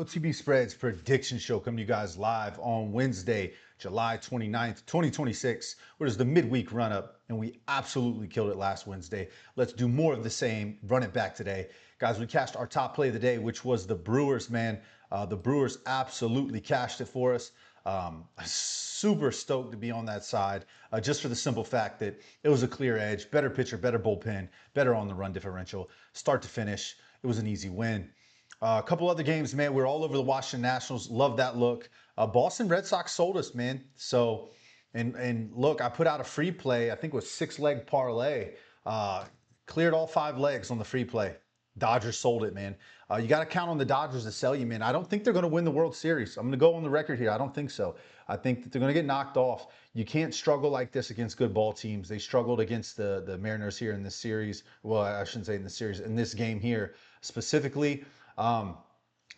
OTB Spreads prediction show coming to you guys live on Wednesday, July 29th, 2026, which is the midweek run-up, and we absolutely killed it last Wednesday. Let's do more of the same, run it back today. Guys, we cashed our top play of the day, which was the Brewers, man. The Brewers absolutely cashed it for us. Super stoked to be on that side, just for the simple fact that it was a clear edge, better pitcher, better bullpen, better on the run differential, start to finish. It was an easy win. A couple other games, man. We're all over the Washington Nationals. Love that look. Boston Red Sox sold us, man. So, and look, I put out a free play. I think it was 6-leg parlay. Cleared all 5 legs on the free play. Dodgers sold it, man. You got to count on the Dodgers to sell you, man. I don't think they're going to win the World Series. I'm going to go on the record here. I don't think so. I think that they're going to get knocked off. You can't struggle like this against good ball teams. They struggled against the Mariners here in this series. Well, I shouldn't say in this series, in this game here specifically.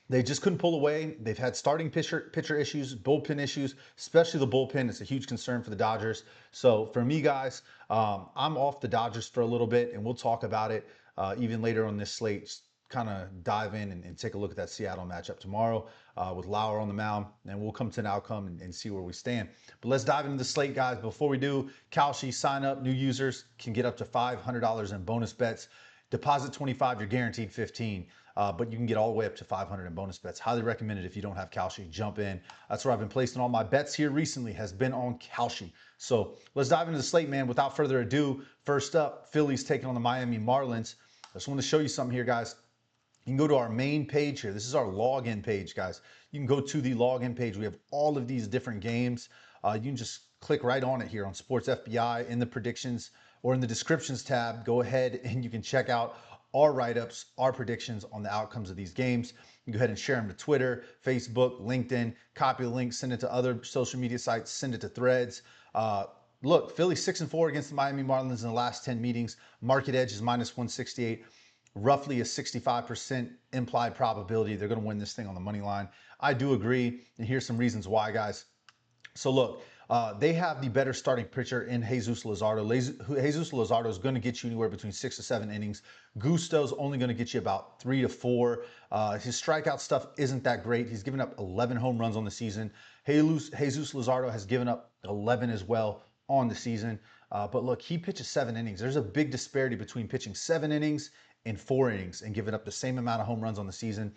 They just couldn't pull away. They've had starting pitcher issues, bullpen issues, especially the bullpen. It's a huge concern for the Dodgers. So for me, guys, I'm off the Dodgers for a little bit, and we'll talk about it even later on this slate. Just kind of dive in and take a look at that Seattle matchup tomorrow with Lauer on the mound, and we'll come to an outcome and see where we stand. But let's dive into the slate, guys. Before we do, Kalshi, sign up. New users can get up to $500 in bonus bets. Deposit 25, you're guaranteed 15. But you can get all the way up to 500 in bonus bets. Highly recommended if you don't have Kalshi, jump in. That's where I've been placing all my bets here recently, has been on Kalshi. So let's dive into the slate, man. Without further ado, first up, Phillies taking on the Miami Marlins. I just want to show you something here, guys. You can go to our main page here. This is our login page, guys. You can go to the login page. We have all of these different games. You can just click right on it here on SportsFBI in the predictions or in the descriptions tab. Go ahead and you can check out our write-ups, our predictions on the outcomes of these games. You can go ahead and share them to Twitter, Facebook, LinkedIn, copy the link, send it to other social media sites, send it to Threads. Look, Philly 6-4 against the Miami Marlins in the last 10 meetings. Market edge is -168, roughly a 65% implied probability they're going to win this thing on the money line. I do agree, and here's some reasons why, guys. So look, they have the better starting pitcher in Jesus Luzardo. Jesus Luzardo is going to get you anywhere between 6 to 7 innings. Gusto's only going to get you about 3 to 4. His strikeout stuff isn't that great. He's given up 11 home runs on the season. Jesus Luzardo has given up 11 as well on the season. But look, he pitches 7 innings. There's a big disparity between pitching 7 innings and 4 innings and giving up the same amount of home runs on the season.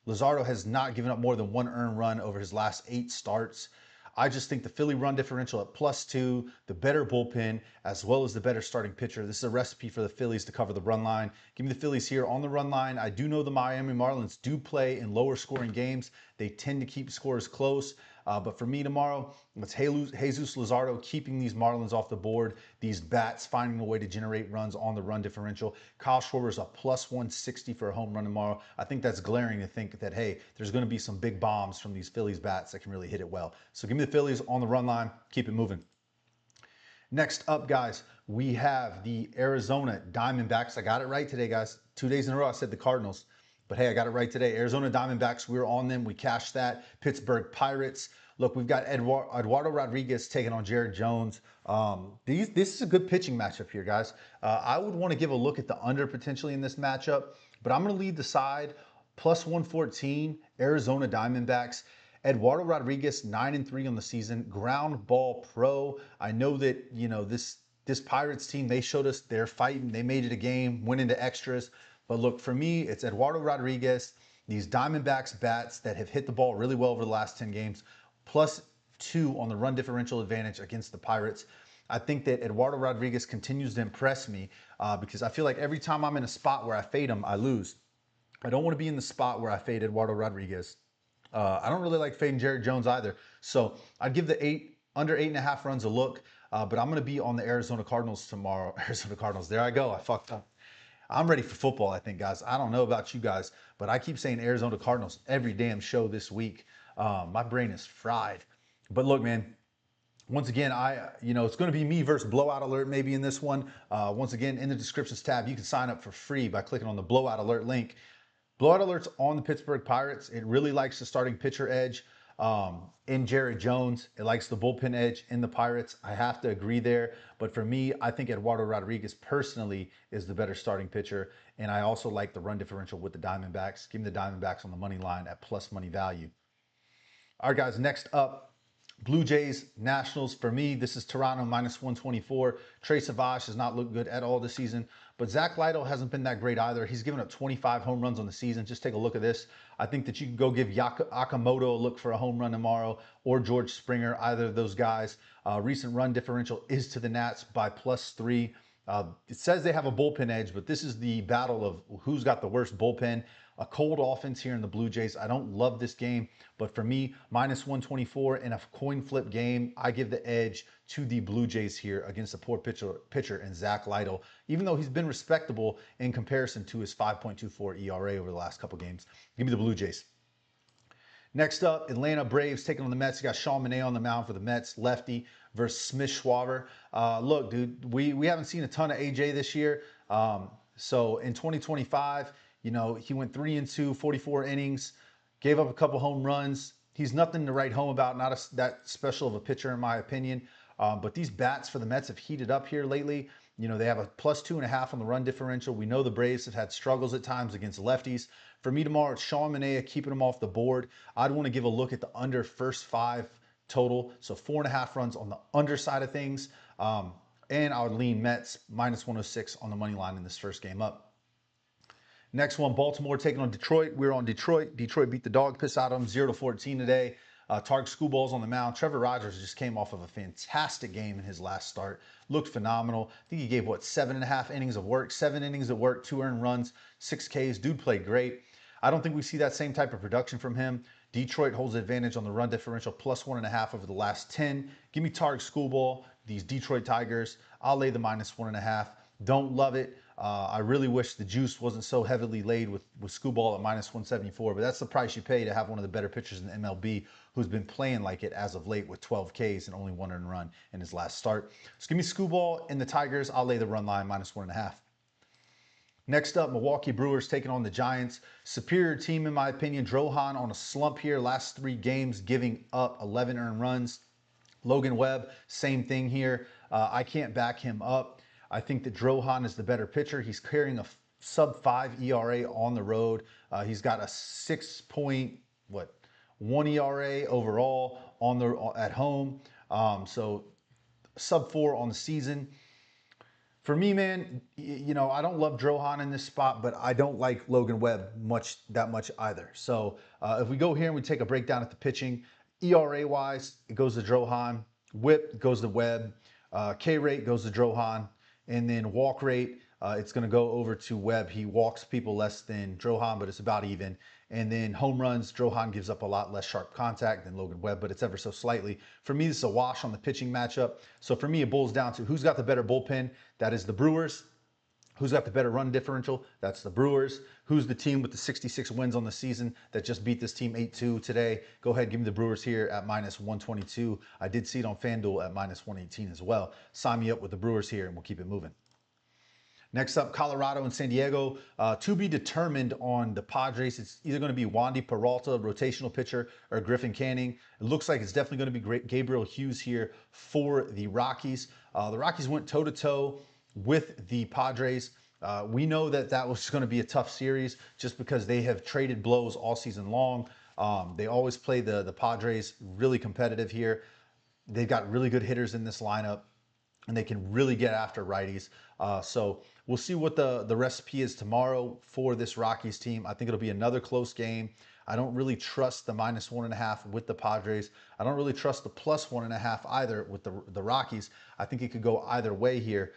Luzardo has not given up more than 1 earned run over his last 8 starts. I just think the Philly run differential at +2, the better bullpen, as well as the better starting pitcher. This is a recipe for the Phillies to cover the run line. Give me the Phillies here on the run line. I do know the Miami Marlins do play in lower scoring games. They tend to keep scores close. But for me tomorrow, it's Jesus Luzardo keeping these Marlins off the board, these bats finding a way to generate runs on the run differential. Kyle Schwarber's a +160 for a home run tomorrow. I think that's glaring to think that, hey, there's going to be some big bombs from these Phillies bats that can really hit it well. So give me the Phillies on the run line. Keep it moving. Next up, guys, we have the Arizona Diamondbacks. I got it right today, guys. 2 days in a row, I said the Cardinals. But hey, I got it right today. Arizona Diamondbacks, we were on them. We cashed that. Pittsburgh Pirates. Look, we've got Eduardo Rodriguez taking on Jared Jones. This is a good pitching matchup here, guys. I would want to give a look at the under potentially in this matchup, but I'm going to lead the side. +114, Arizona Diamondbacks. Eduardo Rodriguez, 9-3 on the season. Ground ball pro. I know that, you know, this Pirates team, they showed us they're fighting. They made it a game, went into extras. But look, for me, it's Eduardo Rodriguez, these Diamondbacks bats that have hit the ball really well over the last 10 games, +2 on the run differential advantage against the Pirates. I think that Eduardo Rodriguez continues to impress me because I feel like every time I'm in a spot where I fade him, I lose. I don't want to be in the spot where I fade Eduardo Rodriguez. I don't really like fading Jared Jones either. So I'd give the under 8.5 runs a look, but I'm going to be on the Arizona Cardinals tomorrow. Arizona Cardinals, there I go. I fucked up. I'm ready for football, I think, guys. I don't know about you guys, but I keep saying Arizona Cardinals every damn show this week. My brain is fried. But look, man, once again, it's going to be me versus Blowout Alert maybe in this one. Once again, in the descriptions tab, you can sign up for free by clicking on the Blowout Alert link. Blowout Alert's on the Pittsburgh Pirates. It really likes the starting pitcher edge. in Jared Jones. It likes the bullpen edge in the Pirates. I have to agree there. But for me, I think Eduardo Rodriguez personally is the better starting pitcher. And I also like the run differential with the Diamondbacks. Give me the Diamondbacks on the money line at plus money value. All right, guys, next up, Blue Jays, Nationals. For me, this is Toronto minus 124. Trey Savage has not looked good at all this season, but Zach Lytle hasn't been that great either. He's given up 25 home runs on the season. Just take a look at this. I think that you can go give Akamoto a look for a home run tomorrow, or George Springer, either of those guys. Recent run differential is to the Nats by +3. It says they have a bullpen edge, but this is the battle of who's got the worst bullpen. A cold offense here in the Blue Jays. I don't love this game, but for me, minus 124 in a coin flip game, I give the edge to the Blue Jays here against a poor pitcher in Zach Lytle, even though he's been respectable in comparison to his 5.24 ERA over the last couple games. Give me the Blue Jays. Next up, Atlanta Braves taking on the Mets. You got Sean Manaea on the mound for the Mets, lefty, versus Smith Schwaber. Look, dude, we haven't seen a ton of AJ this year. So in 2025, you know, he went 3-2, 44 innings, gave up a couple home runs. He's nothing to write home about, not that special of a pitcher in my opinion. But these bats for the Mets have heated up here lately. You know, they have a +2.5 on the run differential. We know the Braves have had struggles at times against lefties. For me tomorrow, it's Sean Manaea keeping them off the board. I'd want to give a look at the under first 5 total. So 4.5 runs on the underside of things. And I would lean Mets minus 106 on the money line in this first game up. Next one, Baltimore taking on Detroit. We're on Detroit. Detroit beat the dog piss out of them, 0-14 today. Tarek Schoolball's on the mound. Trevor Rogers just came off of a fantastic game in his last start. Looked phenomenal. I think he gave, 7.5 innings of work, 7 innings of work, 2 earned runs, 6 Ks. Dude played great. I don't think we see that same type of production from him. Detroit holds the advantage on the run differential, +1.5 over the last 10. Give me Tarek Schoolball, these Detroit Tigers. I'll lay the minus 1.5. Don't love it. I really wish the juice wasn't so heavily laid with Schoolball at minus 174, but that's the price you pay to have one of the better pitchers in the MLB who's been playing like it as of late with 12 Ks and only 1 earned run in his last start. So give me Schoolball and the Tigers. I'll lay the run line minus 1.5. Next up, Milwaukee Brewers taking on the Giants. Superior team, in my opinion. Drohan on a slump here. Last 3 games, giving up 11 earned runs. Logan Webb, same thing here. I can't back him up. I think that Drohan is the better pitcher. He's carrying a sub-5 ERA on the road. He's got a 6.1 ERA overall at home. So sub-4 on the season. For me, man, you know, I don't love Drohan in this spot, but I don't like Logan Webb that much either. So if we go here and we take a breakdown at the pitching, ERA-wise, it goes to Drohan. WHIP goes to Webb. K rate goes to Drohan. And then walk rate, it's going to go over to Webb. He walks people less than Drohan, but it's about even. And then home runs, Drohan gives up a lot less sharp contact than Logan Webb, but it's ever so slightly. For me, this is a wash on the pitching matchup. So for me, it boils down to who's got the better bullpen. That is the Brewers. Who's got the better run differential? That's the Brewers. Who's the team with the 66 wins on the season that just beat this team 8-2 today? Go ahead, give me the Brewers here at minus 122. I did see it on FanDuel at minus 118 as well. Sign me up with the Brewers here and we'll keep it moving. Next up, Colorado and San Diego. To be determined on the Padres. It's either going to be Wandy Peralta, rotational pitcher, or Griffin Canning. It looks like it's definitely going to be Gabriel Hughes here for the Rockies. The Rockies went toe-to-toe with the Padres. We know that was going to be a tough series just because they have traded blows all season long. They always play the Padres really competitive here. They've got really good hitters in this lineup, and they can really get after righties. So we'll see what the recipe is tomorrow for this Rockies team. I think it'll be another close game. I don't really trust the minus 1.5 with the Padres. I don't really trust the plus 1.5 either with the Rockies. I think it could go either way here.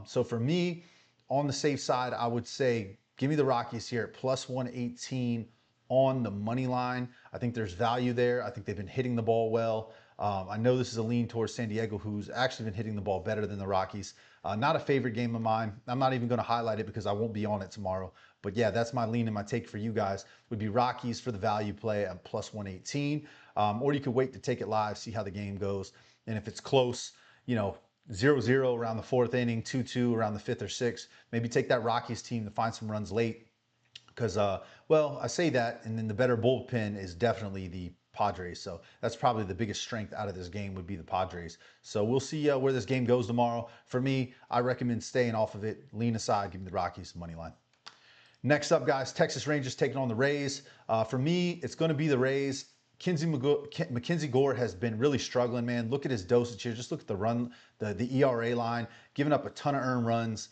So for me, on the safe side, I would say give me the Rockies here at plus 118 on the money line. I think there's value there. I think they've been hitting the ball well. I know this is a lean towards San Diego, who's actually been hitting the ball better than the Rockies. Not a favorite game of mine. I'm not even going to highlight it because I won't be on it tomorrow. But yeah, that's my lean and my take for you guys. Would be Rockies for the value play at plus 118. Or you could wait to take it live, see how the game goes. And if it's close, 0-0 around the 4th inning, 2-2 around the 5th or 6th, maybe take that Rockies team to find some runs late. Because, I say that, and then the better bullpen is definitely the Padres. So that's probably the biggest strength out of this game would be the Padres. So we'll see where this game goes tomorrow. For me, I recommend staying off of it. Lean aside, give me the Rockies money line. Next up, guys, Texas Rangers taking on the Rays. For me, it's going to be the Rays. Mackenzie Gore has been really struggling, man. Look at his dosage here. Just look at the run, the ERA line, giving up a ton of earned runs.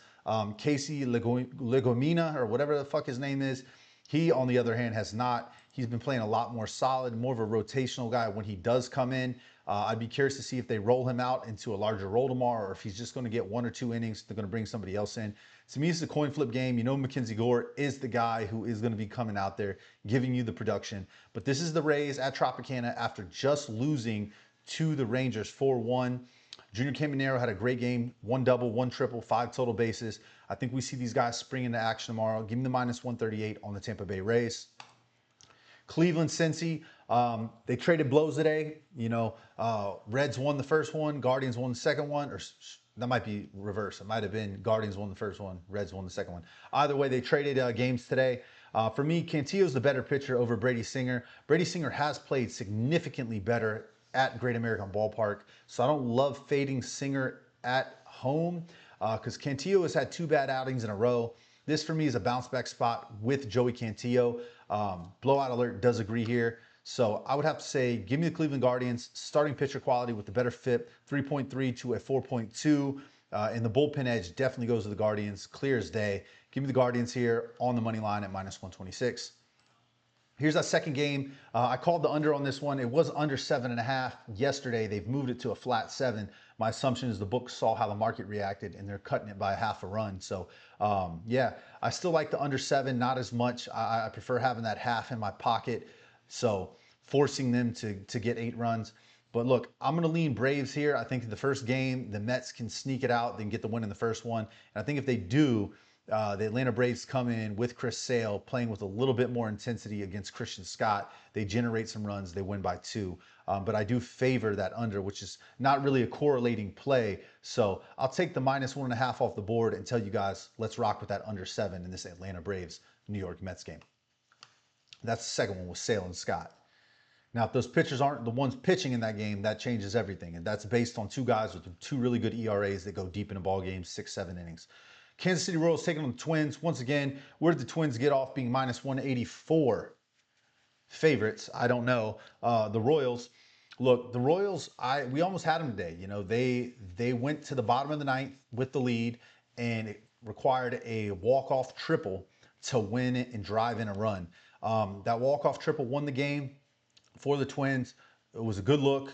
Casey Legomina, or whatever the fuck his name is, he, on the other hand, has not. He's been playing a lot more solid, more of a rotational guy when he does come in. I'd be curious to see if they roll him out into a larger role tomorrow, or if he's just going to get 1 or 2 innings. They're going to bring somebody else in. To me, it's a coin flip game. You know, Mackenzie Gore is the guy who is going to be coming out there giving you the production. But this is the Rays at Tropicana after just losing to the Rangers 4-1. Junior Caminero had a great game, 1 double, 1 triple, 5 total bases. I think we see these guys spring into action tomorrow. Give me the -138 on the Tampa Bay Rays. Cleveland, Cincy, they traded blows today. You know, Reds won the first one, Guardians won the second one, or that might be reverse. It might have been Guardians won the first one, Reds won the second one. Either way, they traded games today. For me, Cantillo's the better pitcher over Brady Singer. Brady Singer has played significantly better at Great American Ballpark, so I don't love fading Singer at home because Cantillo has had 2 bad outings in a row. This for me is a bounce back spot with Joey Cantillo. Blowout alert does agree here. So I would have to say, give me the Cleveland Guardians, starting pitcher quality with the better FIP, 3.3 to a 4.2. And the bullpen edge definitely goes to the Guardians, clear as day. Give me the Guardians here on the money line at -126. Here's that second game. I called the under on this one. It was under 7.5 yesterday. They've moved it to a flat 7. My assumption is the book saw how the market reacted and they're cutting it by ½ a run. So yeah, I still like the under 7, not as much. I prefer having that half in my pocket. So forcing them to get 8 runs. But look, I'm going to lean Braves here. I think the first game, the Mets can sneak it out. They can get the win in the first one. And I think if they do, the Atlanta Braves come in with Chris Sale playing with a little bit more intensity against Christian Scott. They generate some runs. They win by 2. But I do favor that under, which is not really a correlating play. So I'll take the -1.5 off the board and tell you guys, let's rock with that under 7 in this Atlanta Braves New York Mets game. That's the second one with Sale and Scott. Now, if those pitchers aren't the ones pitching in that game, that changes everything. And that's based on 2 guys with 2 really good ERAs that go deep into ball games, 6-7 innings. Kansas City Royals taking on the Twins. Once again, where did the Twins get off being -184 favorites? I don't know. The Royals, look, the Royals, we almost had them today. You know, they went to the bottom of the 9th with the lead, and it required a walk-off triple to win it and drive in a run. That walk-off triple won the game for the Twins. It was a good look,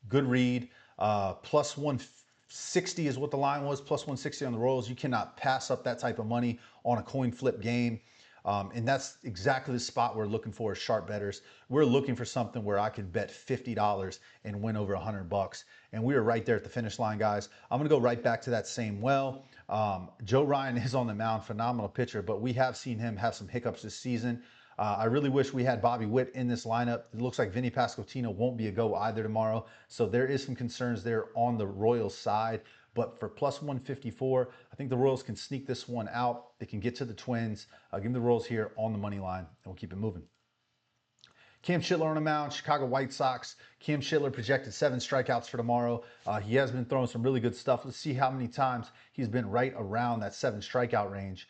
good read. +160 is what the line was, +160 on the Royals. You cannot pass up that type of money on a coin flip game. And that's exactly the spot we're looking for as sharp bettors. We're looking for something where I can bet $50 and win over $100. And we are right there at the finish line, guys. I'm going to go right back to that same well. Joe Ryan is on the mound, phenomenal pitcher, but we have seen him have some hiccups this season. I really wish we had Bobby Witt in this lineup. It looks like Vinny Pasquantino won't be a go either tomorrow. So there is some concerns there on the Royals side. But for +154, I think the Royals can sneak this one out. They can get to the Twins. Give me the Royals here on the money line, and we'll keep it moving. Cam Schindler on the mound, Chicago White Sox. Cam Schindler projected 7 strikeouts for tomorrow. He has been throwing some really good stuff. Let's see how many times he's been right around that 7 strikeout range.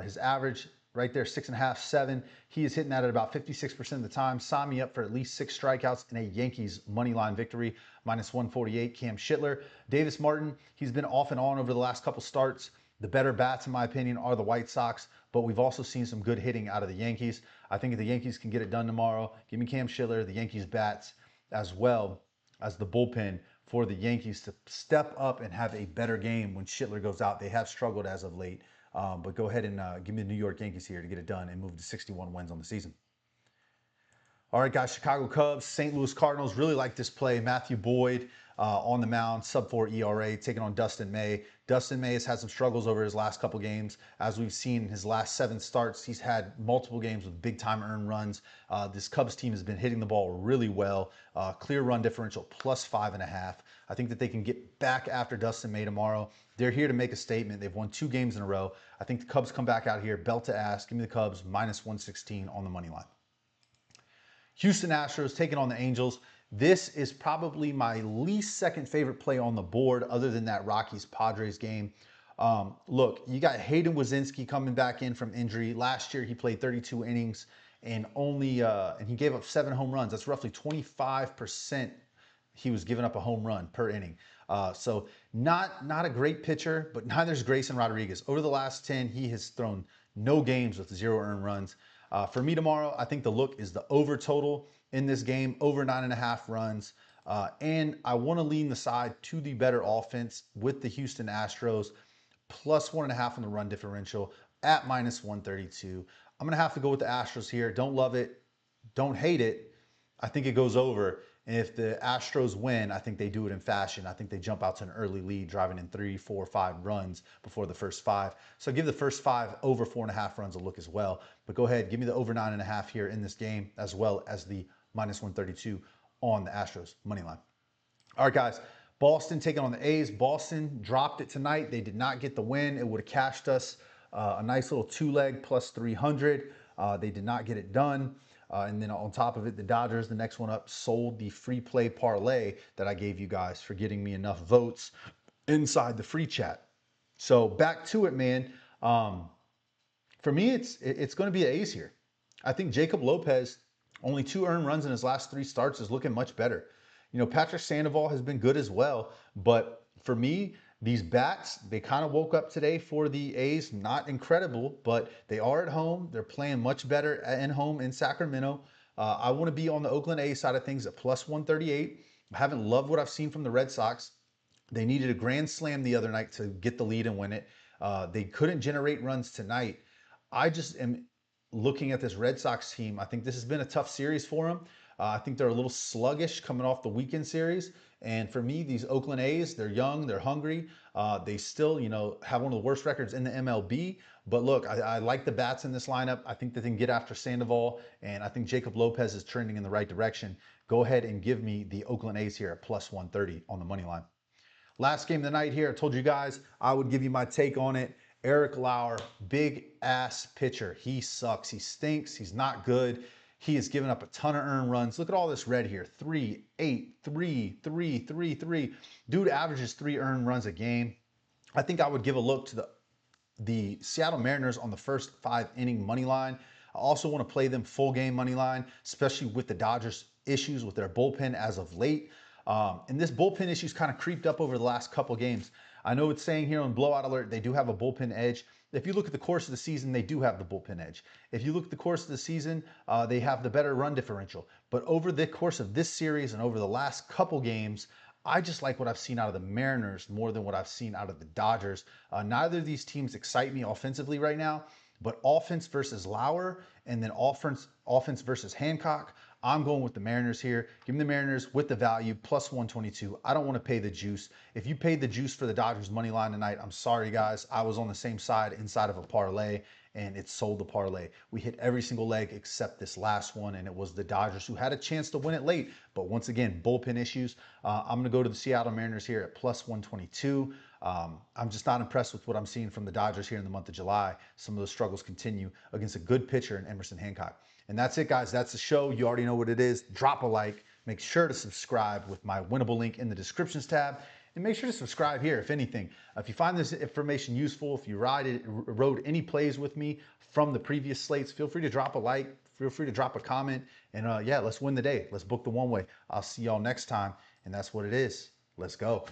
His average right there, 6.5, 7. He is hitting that at about 56% of the time. Sign me up for at least 6 strikeouts in a Yankees money line victory, -148. Cam Schindler. Davis Martin, he's been off and on over the last couple starts. The better bats, in my opinion, are the White Sox, but we've also seen some good hitting out of the Yankees. I think if the Yankees can get it done tomorrow, give me Cam Schindler, the Yankees bats, as well as the bullpen for the Yankees to step up and have a better game when Schindler goes out. They have struggled as of late, but go ahead and give me the New York Yankees here to get it done and move to 61 wins on the season. All right, guys, Chicago Cubs, St. Louis Cardinals. Really like this play. Matthew Boyd on the mound, sub-4 ERA, taking on Dustin May. Dustin May has had some struggles over his last couple games. As we've seen in his last 7 starts, he's had multiple games with big-time earned runs. This Cubs team has been hitting the ball really well. Clear run differential, +5.5. I think that they can get back after Dustin May tomorrow. They're here to make a statement. They've won 2 games in a row. I think the Cubs come back out here, belt to ass. Give me the Cubs, -116 on the money line. Houston Astros taking on the Angels. This is probably my least second favorite play on the board other than that Rockies-Padres game. Look, you got Hayden Wazinski coming back in from injury. Last year, he played 32 innings and and he gave up 7 home runs. That's roughly 25% he was giving up a home run per inning. So not a great pitcher, but neither is Grayson Rodriguez. Over the last 10, he has thrown no games with 0 earned runs. For me tomorrow, I think the look is the over total in this game, over 9.5 runs. And I want to lean the side to the better offense with the Houston Astros, plus 1.5 on the run differential at minus 132. I'm going to have to go with the Astros here. Don't love it. Don't hate it. I think it goes over. And if the Astros win, I think they do it in fashion. I think they jump out to an early lead, driving in 3, 4, 5 runs before the first 5. So give the first 5 over 4.5 runs a look as well. But go ahead, give me the over 9.5 here in this game, as well as the minus 132 on the Astros money line. All right, guys. Boston taking on the A's. Boston dropped it tonight. They did not get the win. It would have cashed us a nice little 2-leg plus 300. They did not get it done. And then on top of it, the Dodgers, the next one up, sold the free play parlay that I gave you guys for getting me enough votes inside the free chat. So back to it, man. For me, it's going to be an A's here. I think Jacob Lopez, only 2 earned runs in his last 3 starts, is looking much better. You know, Patrick Sandoval has been good as well, but for me, these bats, they kind of woke up today for the A's. Not incredible, but they are at home. They're playing much better at home in Sacramento. I want to be on the Oakland A's side of things at plus 138. I haven't loved what I've seen from the Red Sox. They needed a grand slam the other night to get the lead and win it. They couldn't generate runs tonight. I just am looking at this Red Sox team. I think this has been a tough series for them. I think they're a little sluggish coming off the weekend series. And for me, these Oakland A's, they're young, they're hungry. They still, have one of the worst records in the MLB. But look, I like the bats in this lineup. I think that they can get after Sandoval, and I think Jacob Lopez is trending in the right direction. Go ahead and give me the Oakland A's here at plus 130 on the money line. Last game of the night here, I told you guys I would give you my take on it. Eric Lauer, big ass pitcher. He sucks. He stinks. He's not good. He has given up a ton of earned runs. Look at all this red here. 3, 8, 3, 3, 3, 3. Dude averages 3 earned runs a game. I think I would give a look to the Seattle Mariners on the first 5 inning money line. I also want to play them full game money line, especially with the Dodgers issues with their bullpen as of late. And this bullpen issue's kind of creeped up over the last couple games. I know it's saying here on Blowout Alert they do have a bullpen edge. If you look at the course of the season, they do have the bullpen edge. If you look at the course of the season, they have the better run differential. But over the course of this series and over the last couple games, I just like what I've seen out of the Mariners more than what I've seen out of the Dodgers. Neither of these teams excite me offensively right now, but offense versus Lauer and then offense versus Hancock, I'm going with the Mariners here. Give me the Mariners with the value, plus 122. I don't want to pay the juice. If you paid the juice for the Dodgers money line tonight, I'm sorry, guys. I was on the same side inside of a parlay, and it sold the parlay. We hit every single leg except this last one, and it was the Dodgers who had a chance to win it late. But once again, bullpen issues. I'm going to go to the Seattle Mariners here at plus 122. I'm just not impressed with what I'm seeing from the Dodgers here in the month of July. Some of those struggles continue against a good pitcher in Emerson Hancock. And that's it, guys. That's the show. You already know what it is. Drop a like. Make sure to subscribe with my winnable link in the descriptions tab. And make sure to subscribe here, if anything. If you find this information useful, if you rode any plays with me from the previous slates, feel free to drop a like. Feel free to drop a comment. And yeah, let's win the day. Let's book the one way. I'll see y'all next time. And that's what it is. Let's go.